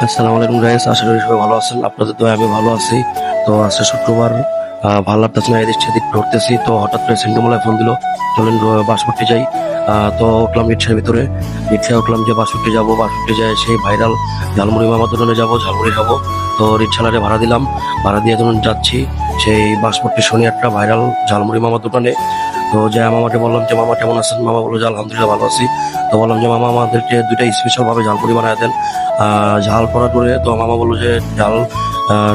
আসসালামু আলাইকুম গাইস, আশা করি সবাই ভালো আছেন। আপনাদের দোয়ায় আমি ভালো আছি। তো আজকে শুক্রবার, ভালো লাগতেছে না, এদিক সেদিক ঘুরতেছি। তো হঠাৎ করে সেন্টুমলায় ফোন দিল, চলেন বাসপট্টি যাই। তো উঠলাম রিক্সার ভিতরে, রিক্সায় উঠলাম যে বাসপট্টি যাবো। বাসপট্টি যায় সেই ভাইরাল ঝালমুড়ি মামার দোকানে যাবো, ঝালমুড়ি খাবো। তো রিক্সালারে ভাড়া দিলাম, ভাড়া দিয়ে যখন যাচ্ছি সেই বাসপট্টি শনিয়ারটা ভাইরাল ঝালমুড়ি মামার দোকানে। তো যে মামাকে বললাম যে মামা কেমন আছেন, মামা বললো যে আলহামদুলিল্লাহ ভালো আছি। তো বললাম যে মামা আমাদেরকে দুইটা স্পেশাল ভাবে ঝালমুড়ি বানায় দেন, ঝাল করা করে। তো মামা বললো যে ঝাল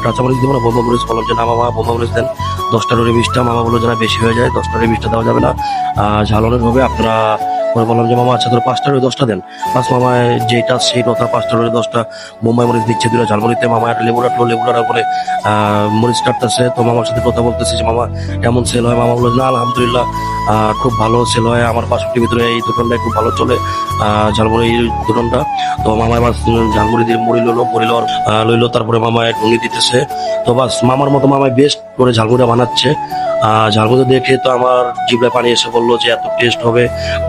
কাঁচামরিচ দিব না, বোম্বা মরিচ। বললাম যে না মামা, বোম্বা মরিচ দেন 10টা করে 20টা। মামা বললো যে না বেশি হয়ে যায়, 10টা করে 20টা দেওয়া যাবে না, ঝাল অনেক হবে আপনারা। পরে বললাম যে মামা আচ্ছা ধরো 5টা করে 10টা দেন। বাস মামা যেটা সেই কথা, 5টা করে 10টা বোম্বাই মরিচ দিচ্ছে। দুটো ঝালমুড়িতে মামা একটা লেবু রাখলো, লেবু রাখার পরে মরিচ কাটতেছে। তো মামার সাথে কথা বলতেছি যে মামা কেমন সেল হয়। মামা বললো না আলহামদুলিল্লাহ খুব ভালো সেল হয়, আমার বাসাটির ভিতরে এই দোকানটা খুব ভালো চলে, ঝালমুড়ির দোকানটা। তো মামা এবার ঝালমুড়ি দিয়ে মুড়ি লইলো, তারপরে মামা ঢুঙি দিতেছে। তো বাস মামার মতো মামায় বেস্ট করে ঝালমুড়িটা বানাচ্ছে। ঝালমুড়ি দেখে তো আমার জিভে পানি এসে বললো যে এত টেস্ট হবে,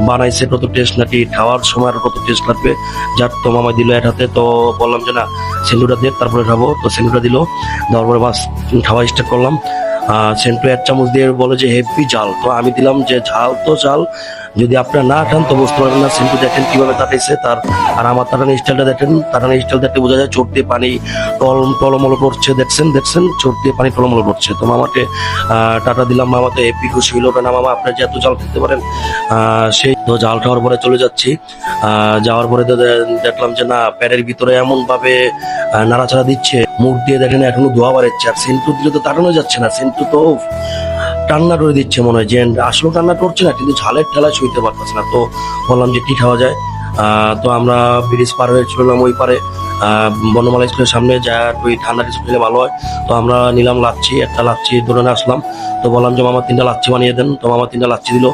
বানাইছে কত টেস্ট, নাকি খাওয়ার সময় আর কত টেস্ট লাগবে। যার তো মামা দিল এক হাতে। তো বললাম যে না সেন্ডুটা দিয়ে তারপরে খাবো। তো সেন্ডুটা দিল, দেওয়ার পরে বাস খাওয়া স্টার্ট করলাম। সেন্টু 1 চামচ দিয়ে বলে যে হেভি ঝাল। তো আমি দিলাম যে ঝাল তো ঝাল, যদি আপনারা না খান তো বুঝতে পারবেন না। সেন্টু দেখেন কিভাবে তাকাইছে তার, আর আমার তাকানোর স্টাইলটা দেখেন। তাকানোর স্টাইল দেখতে বোঝা যায় চোখ দিয়ে পানি টলমল করছে। দেখছেন চোখ দিয়ে পানি টলমল করছে। তো মামাকে টাটা দিলাম। মামা তো হেভি খুশি হইলো, না মামা আপনার যে এত জাল খেতে পারেন। সেই তো জাল খাওয়ার পরে চলে যাচ্ছি। যাওয়ার পরে তো দেখলাম যে না প্যাডের ভিতরে এমন ভাবে নাড়াচাড়া দিচ্ছে, মুখ দিয়ে দেখেন এখনো ধোয়া বাড়াচ্ছে। আর সেন্টু দিলে তো তাকানো যাচ্ছে না, সেন্টু তো কান্না করে দিচ্ছে মনে হয়, যে আসলে কান্না করছে না কিন্তু ঝালের ঠেলায় সইতে পারতেছে না। তো বললাম যে কি খাওয়া যায়। তো আমরা ব্রিজ পার হয়ে চললাম ওই পারে, বর্ণমালা স্কুলের সামনে যা ওই ঠান্ডা কিছু খেলে ভালো হয়। তো আমরা নিলাম লাচ্ছি, একটা লাচ্ছি দোকানে আসলাম। তো বললাম যে মামা 3টা লাচ্ছি বানিয়ে দেন। তো মামা 3টা লাচ্ছি দিল।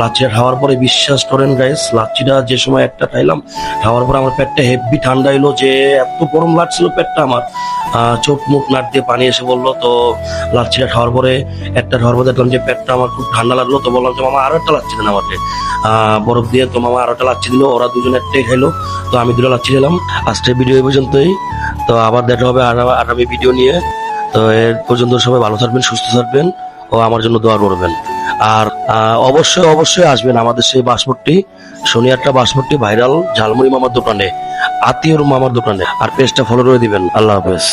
লাচ্ছিটা খাওয়ার পরে বিশ্বাস করেন গাইস, লাচ্ছিটা যে সময় একটা খাইলাম, খাওয়ার পরে আমার পেটটা হেভি ঠান্ডা এলো, যে এত গরম লাগছিল পেটটা আমার, চোখ মুখ নাক দিয়ে পানি এসে বললো। তো লাচ্ছিটা খাওয়ার পরে দেখলাম যে পেটটা আমার খুব ঠান্ডা লাগলো। তো বললাম যে মামা আরো একটা লাচ্ছি দেন আমাকে বরফ দিয়ে। তো মামা আরো একটা লাচ্ছি দিল, ওরা দুজনে একটাই খাইলো। তো আমি 2টা লাচ্ছি খেলাম। আজকের ভিডিও এই পর্যন্তই। তো আবার দেখা হবে আগামী ভিডিও নিয়ে। তো এর পর্যন্ত সবাই ভালো থাকবেন, সুস্থ থাকবেন ও আমার জন্য দোয়া করবেন। আর অবশ্যই আসবেন আমাদের সেই বাসমট্টি শনিয়ারটা বাসমট্টি ভাইরাল ঝালমুড়ি মামার দোকানে, আত্মীয়র মামার দোকানে। আর পেজটা ফলো করে দিবেন। আল্লাহ হাফেজ।